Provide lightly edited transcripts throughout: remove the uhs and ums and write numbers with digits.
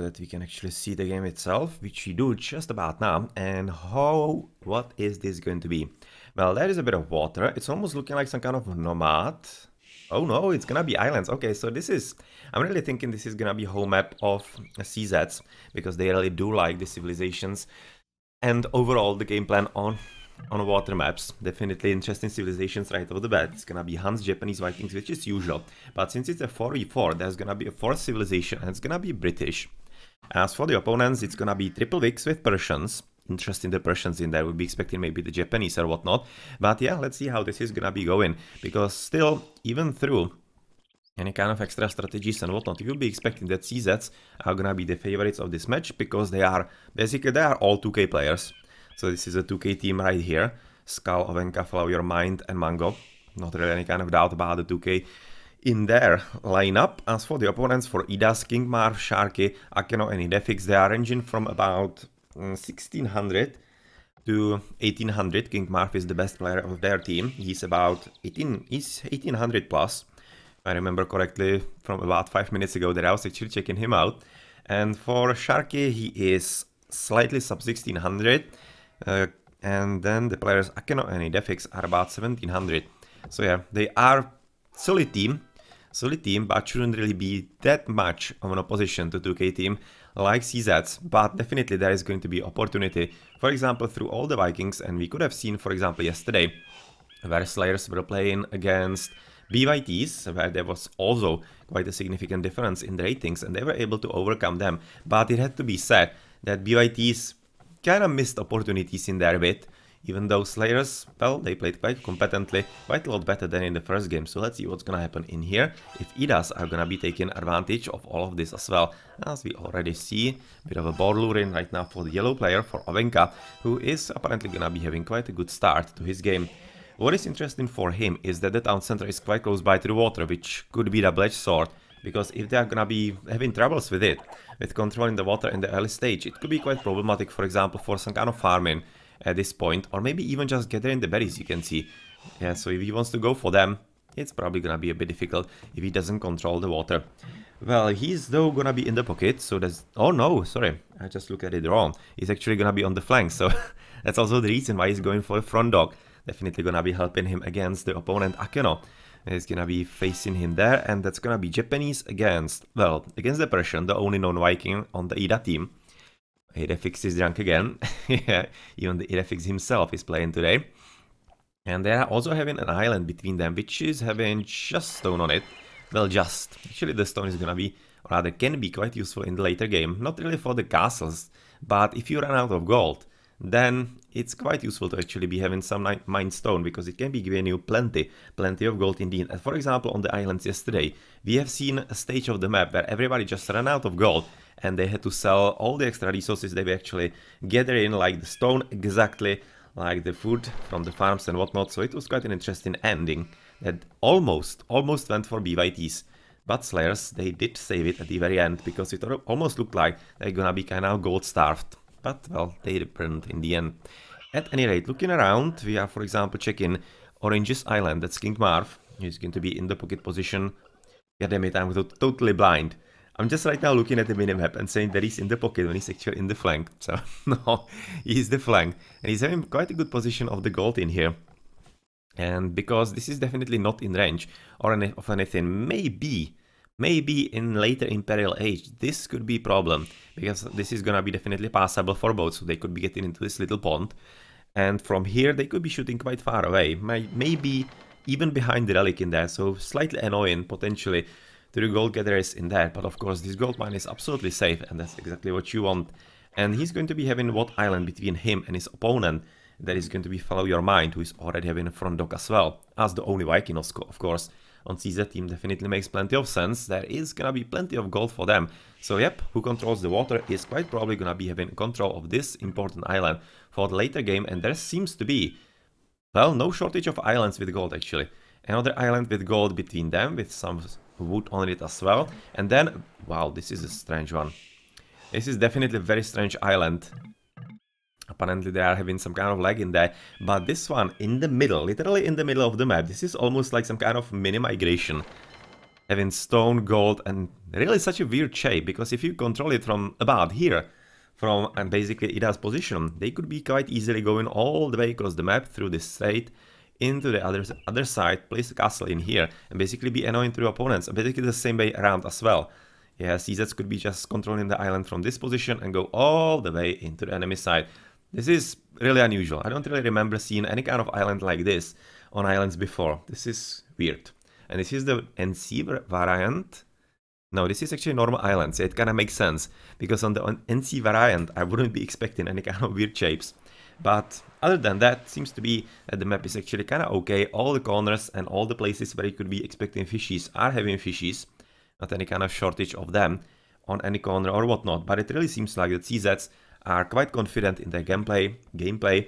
that we can actually see the game itself, which we do just about now. And what is this going to be? Well, there is a bit of water. It's almost looking like some kind of nomad. Oh no, it's gonna be islands. Okay, so I'm really thinking this is gonna be home map of CZs, because they really do like the civilizations. And overall, the game plan on water maps, definitely interesting civilizations right off the bat. It's gonna be Huns, Japanese, Vikings, which is usual. But since it's a 4v4, there's gonna be a fourth civilization, and it's gonna be British. As for the opponents, it's gonna be triple Wicks with Persians. Interesting, the Persians in there. We'll be expecting maybe the Japanese or whatnot. But yeah, let's see how this is gonna be going. Because still, even through any kind of extra strategies and whatnot, you will be expecting that CZs are gonna be the favorites of this match, because they are all 2K players. So this is a 2K team right here. Skull, Ovenka, Follow Your Mind, and Mango. Not really any kind of doubt about the 2K in their lineup. As for the opponents, for IIDA, King Marv, Sharky, Akeno, and Idefix, they are ranging from about 1600 to 1800. King Marv is the best player of their team. He's about 1800 plus. If I remember correctly, from about 5 minutes ago that I was actually checking him out. And for Sharky, he is slightly sub 1600. And then the players Akeno and Idefix are about 1700. So yeah, they are solid team, but shouldn't really be that much of an opposition to 2K team like CZs. But definitely there is going to be opportunity, for example, through all the Vikings. And we could have seen, for example, yesterday, where Slayers were playing against BYTs, where there was also quite a significant difference in the ratings, and they were able to overcome them. But it had to be said that BYTs kind of missed opportunities in their bit, even though Slayers, well, they played quite competently, quite a lot better than in the first game. So let's see what's gonna happen in here, if IIDAs are gonna be taking advantage of all of this as well. As we already see, a bit of a board lure in right now for the yellow player, for Ovenka, who is apparently gonna be having quite a good start to his game. What is interesting for him is that the town center is quite close by to the water, which could be a double-edged sword. Because if they are gonna be having troubles with it, with controlling the water in the early stage, it could be quite problematic, for example, for some kind of farming at this point, or maybe even just gathering the berries, you can see. Yeah, so if he wants to go for them, it's probably gonna be a bit difficult if he doesn't control the water. Well, he's though gonna be in the pocket, so that's... Oh no, sorry, I just looked at it wrong. He's actually gonna be on the flank, so that's also the reason why he's going for a front dog. Definitely gonna be helping him against the opponent Akeno. Is gonna be facing him there, and that's gonna be Japanese against the Persian, the only non-Viking on the IIDA team. Idefix is drunk again. Yeah, even the Idefix himself is playing today. And they are also having an island between them, which is having just stone on it. Well, just. Actually, the stone is gonna be, or rather can be quite useful in the later game. Not really for the castles, but if you run out of gold, then it's quite useful to actually be having some mine stone, because it can be giving you plenty of gold indeed. And for example, on the islands yesterday, we have seen a stage of the map where everybody just ran out of gold, and they had to sell all the extra resources they were actually gathering, like the stone, exactly like the food from the farms and whatnot. So it was quite an interesting ending that almost went for BYTs. But Slayers, they did save it at the very end, because it almost looked like they're gonna be kind of gold starved. But, well, they didn't in the end. At any rate, looking around, we are, for example, checking Orange's Island. That's King Marv. He's going to be in the pocket position. God damn it, I'm totally blind. I'm just right now looking at the minimap and saying that he's in the pocket when he's actually in the flank. So, no, he's the flank. And he's having quite a good position of the gold in here. And because this is definitely not in range or of anything, maybe in later Imperial Age, this could be a problem, because this is gonna be definitely passable for both, so they could be getting into this little pond. And from here, they could be shooting quite far away, maybe even behind the relic in there, so slightly annoying, potentially, to the gold gatherers in there. But of course, this gold mine is absolutely safe, and that's exactly what you want. And he's going to be having what island between him and his opponent? That is going to be Follow Your Mind, who is already having a front dog as well, as the only Viking, of course. On CZ team definitely makes plenty of sense. There is gonna be plenty of gold for them. So yep, who controls the water is quite probably gonna be having control of this important island for the later game. And there seems to be, well, no shortage of islands with gold actually. Another island with gold between them, with some wood on it as well. And then, wow, this is a strange one. This is definitely a very strange island. Apparently they are having some kind of lag in there, but this one in the middle, literally in the middle of the map, this is almost like some kind of mini migration. having stone, gold, and really such a weird shape, because if you control it from about here, from and basically IIDA's position, they could be quite easily going all the way across the map through this state into the other side, place a castle in here, and basically be annoying to opponents, and basically the same way around as well. Yeah, CZs could be just controlling the island from this position and go all the way into the enemy side. This is really unusual. I don't really remember seeing any kind of island like this on islands before. This is weird. And this is the NC variant. No, this is actually normal island, so it kind of makes sense, because on the NC variant I wouldn't be expecting any kind of weird shapes. But other than that, seems to be that the map is actually kind of okay. All the corners and all the places where you could be expecting fishies are having fishies. Not any kind of shortage of them on any corner or whatnot. But it really seems like the CZs are quite confident in their gameplay,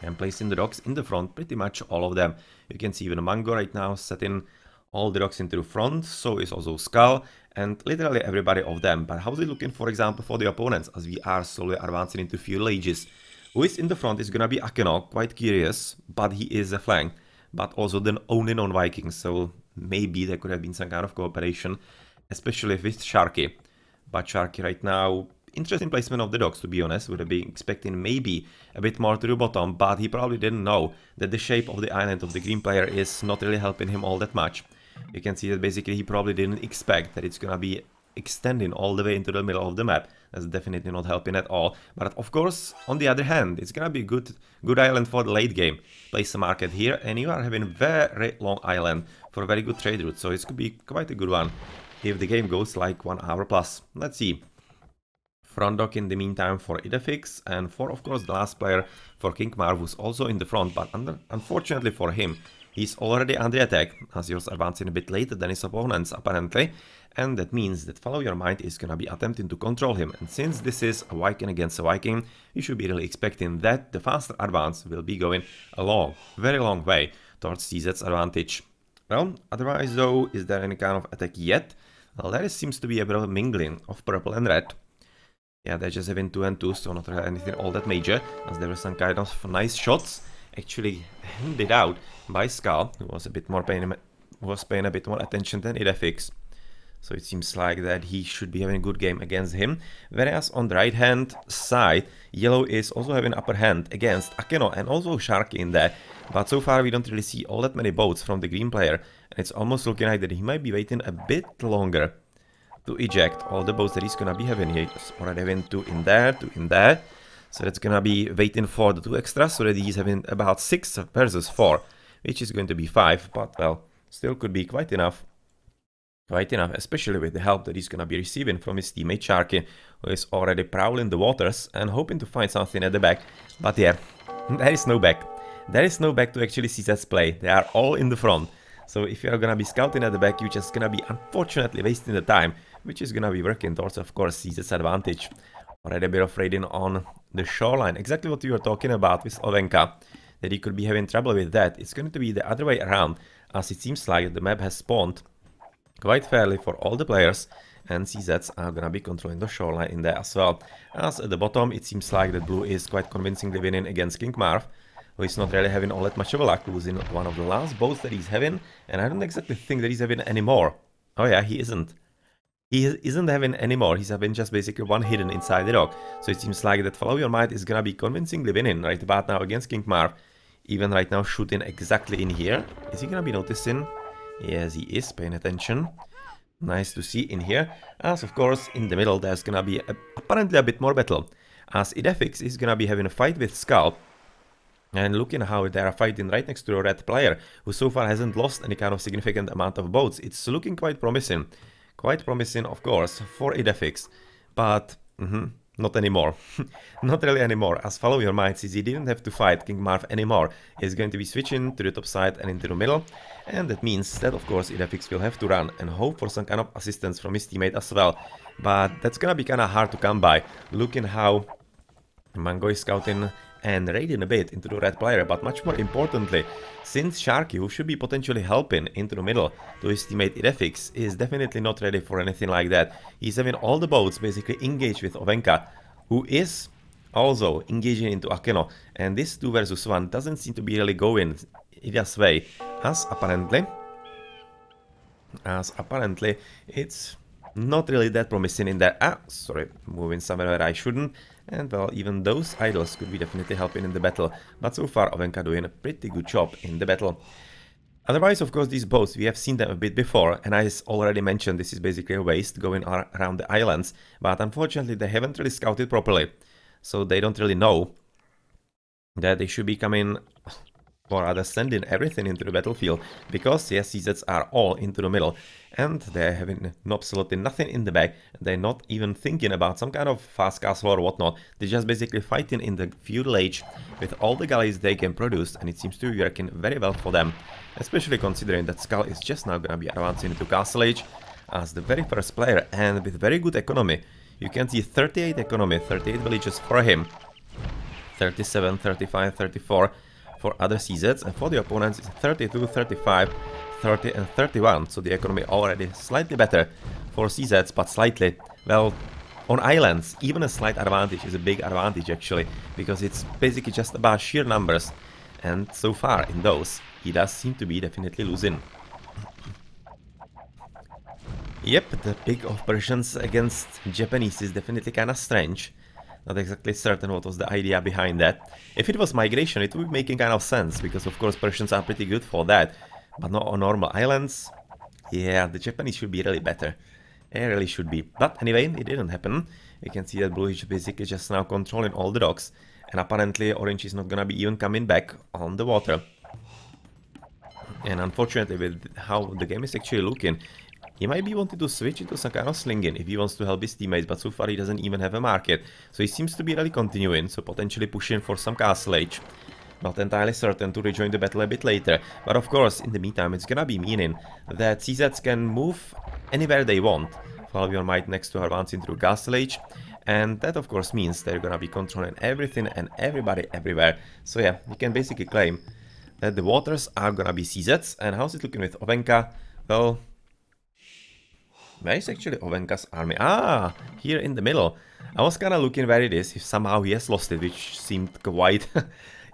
and placing the docks in the front, pretty much all of them. You can see even Mango right now setting all the docks into the front, so is also Skull, and literally everybody of them. But how's it looking, for example, for the opponents, as we are slowly advancing into feudal ages? Who is in the front is gonna be Akeno, quite curious, but he is a flank, but also the only non-Viking, so maybe there could have been some kind of cooperation, especially with Sharky. But Sharky right now, interesting placement of the docks, to be honest. Would have been expecting maybe a bit more to the bottom, but he probably didn't know that the shape of the island of the green player is not really helping him all that much. You can see that basically he probably didn't expect that it's gonna be extending all the way into the middle of the map. That's definitely not helping at all. But of course, on the other hand, it's gonna be a good island for the late game. Place a market here, and you are having very long island for a very good trade route, so it could be quite a good one if the game goes like 1 hour plus. Let's see. Front dock in the meantime for Idefix, and for, of course, the last player for King Marv, who's also in the front, but unfortunately for him, he's already under attack, as he's advancing a bit later than his opponents, apparently, and that means that Follow Your Mind is gonna be attempting to control him, and since this is a Viking against a Viking, you should be really expecting that the faster advance will be going a long, very long way towards CZ's advantage. Well, otherwise though, is there any kind of attack yet? Well, there seems to be a bit of a mingling of purple and red. Yeah, they're just having 2 and 2, so not really anything all that major, as there were some kind of nice shots actually handed out by Skull, who was a bit more paying a bit more attention than Idefix. So it seems like that he should be having a good game against him. Whereas on the right hand side, Yellow is also having upper hand against Akeno and also Sharky in there. But so far we don't really see all that many boats from the green player, and it's almost looking like that he might be waiting a bit longer to eject all the boats that he's gonna be having here. He's already having 2 in there, 2 in there. So that's gonna be waiting for the 2 extras, so that he's having about 6 versus 4, which is going to be 5, but well, still could be quite enough. Quite enough, especially with the help that he's gonna be receiving from his teammate Sharky, who is already prowling the waters and hoping to find something at the back. But yeah, there is no back. There is no back to actually see that play. They are all in the front. So if you're gonna be scouting at the back, you're just gonna be unfortunately wasting the time, which is gonna be working towards, of course, CZ's advantage. Already a bit of raiding on the shoreline. Exactly what we were talking about with Ovenka, that he could be having trouble with that. It's going to be the other way around, as it seems like the map has spawned quite fairly for all the players, and CZs are gonna be controlling the shoreline in there as well. As at the bottom, it seems like that Blue is quite convincingly winning against King Marv, who is not really having all that much of a luck, losing one of the last boats that he's having, and I don't exactly think that he's having any more. Oh yeah, he isn't. He isn't having any more, he's having just basically 1 hidden inside the dock. So it seems like that Follow Your Might is gonna be convincingly winning right about now against King Marv. Even right now shooting exactly in here. Is he gonna be noticing? Yes, he is paying attention. Nice to see in here. As of course, in the middle there's gonna be apparently a bit more battle, as Idefix is gonna be having a fight with Skull. And looking how they are fighting right next to a red player, who so far hasn't lost any kind of significant amount of boats. It's looking quite promising. Quite promising, of course, for Idefix. But, not anymore. Not really anymore, as Follow Your Mind, since he didn't have to fight King Marv anymore, he's going to be switching to the top side and into the middle. And that means that, of course, Idefix will have to run and hope for some kind of assistance from his teammate as well. But that's gonna be kinda hard to come by, looking how Mango is scouting and raiding a bit into the red player, but much more importantly, since Sharky, who should be potentially helping into the middle to his teammate Idefix, is definitely not ready for anything like that. He's having all the boats basically engaged with Ovenka, who is also engaging into Akeno, and this 2 versus 1 doesn't seem to be really going Ida's way, as apparently as apparently it's not really that promising in there. Ah, sorry, moving somewhere where I shouldn't. And well, even those idols could be definitely helping in the battle. But so far, Ovenka doing a pretty good job in the battle. Otherwise, of course, these boats, we have seen them a bit before, and I already mentioned this is basically a waste going around the islands, but unfortunately they haven't really scouted properly, so they don't really know that they should be coming, or rather sending everything into the battlefield, because yes, CZs are all into the middle, and they're having absolutely nothing in the back. They're not even thinking about some kind of fast castle or whatnot. They're just basically fighting in the feudal age with all the galleys they can produce, and it seems to be working very well for them, especially considering that Skull is just now gonna be advancing into castle age as the very first player, and with very good economy. You can see 38 economy, 38 villages for him, 37, 35, 34 for other CZs, and for the opponents it's 32, 35, 30 and 31, so the economy already slightly better for CZs, but slightly. Well, on islands, even a slight advantage is a big advantage actually, because it's basically just about sheer numbers, and so far in those, he does seem to be definitely losing. Yep, the pick of Persians against Japanese is definitely kinda strange. Not exactly certain what was the idea behind that. If it was migration, it would be making kind of sense, because of course Persians are pretty good for that. But not on normal islands. Yeah, the Japanese should be really better. They really should be. But anyway, it didn't happen. You can see that Blue is basically just now controlling all the docks. And apparently Orange is not gonna be even coming back on the water. And unfortunately, with how the game is actually looking, he might be wanting to switch into some kind of slinging if he wants to help his teammates, but so far he doesn't even have a market. So he seems to be really continuing, so potentially pushing for some castle age. Not entirely certain to rejoin the battle a bit later, but of course, in the meantime, it's gonna be meaning that CZs can move anywhere they want. Flavion might next to advancing through castle age, and that of course means they're gonna be controlling everything and everybody everywhere. So yeah, you can basically claim that the waters are gonna be CZs, and how's it looking with Ovenka? Well, where is actually Ovenka's army? Ah, here in the middle. I was kinda looking where it is, if somehow he has lost it, which seemed quite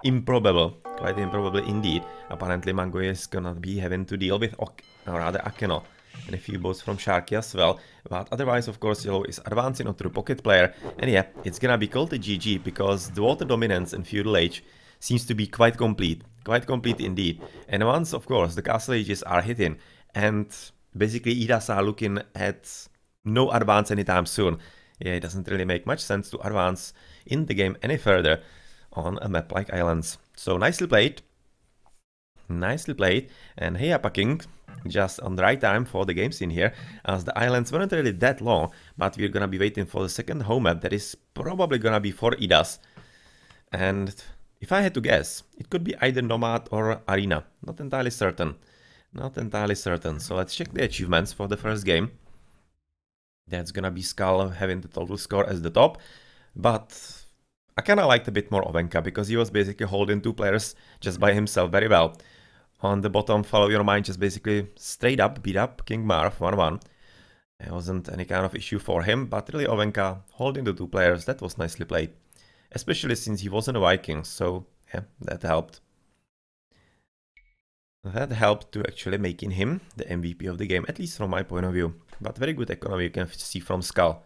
improbable. Quite improbable indeed. Apparently Mango is gonna be having to deal with Akeno and a few boats from Sharky as well. But otherwise, of course, Yellow is advancing onto the pocket player. And yeah, it's gonna be called a GG, because the water dominance in feudal age seems to be quite complete. Quite complete indeed. And once, of course, the castle ages are hitting, and basically IIDAs are looking at no advance anytime soon. Yeah, it doesn't really make much sense to advance in the game any further on a map like Islands. So nicely played. Nicely played. And hey, Appa King, just on the right time for the game scene here, as the islands weren't really that long, but we're gonna be waiting for the second home map that is probably gonna be for IIDAs. And if I had to guess, it could be either Nomad or Arena. Not entirely certain. Not entirely certain. So let's check the achievements for the first game. That's gonna be Skull having the total score as the top. But I kinda liked a bit more Ovenka, because he was basically holding two players just by himself very well. On the bottom, Follow Your Mind just basically straight up beat up King Marv 1-1. It wasn't any kind of issue for him, but really Ovenka holding the two players, that was nicely played. Especially since he wasn't a Viking, so yeah, that helped. That helped to actually making him the MVP of the game, at least from my point of view. But very good economy, you can see from Skull.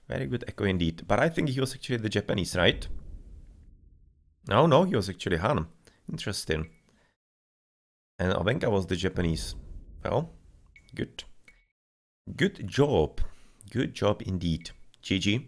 Very good echo indeed. But I think he was actually the Japanese, right? Oh no, he was actually Han. Interesting. And Ovenka was the Japanese. Well, good. Good job. Good job indeed. GG.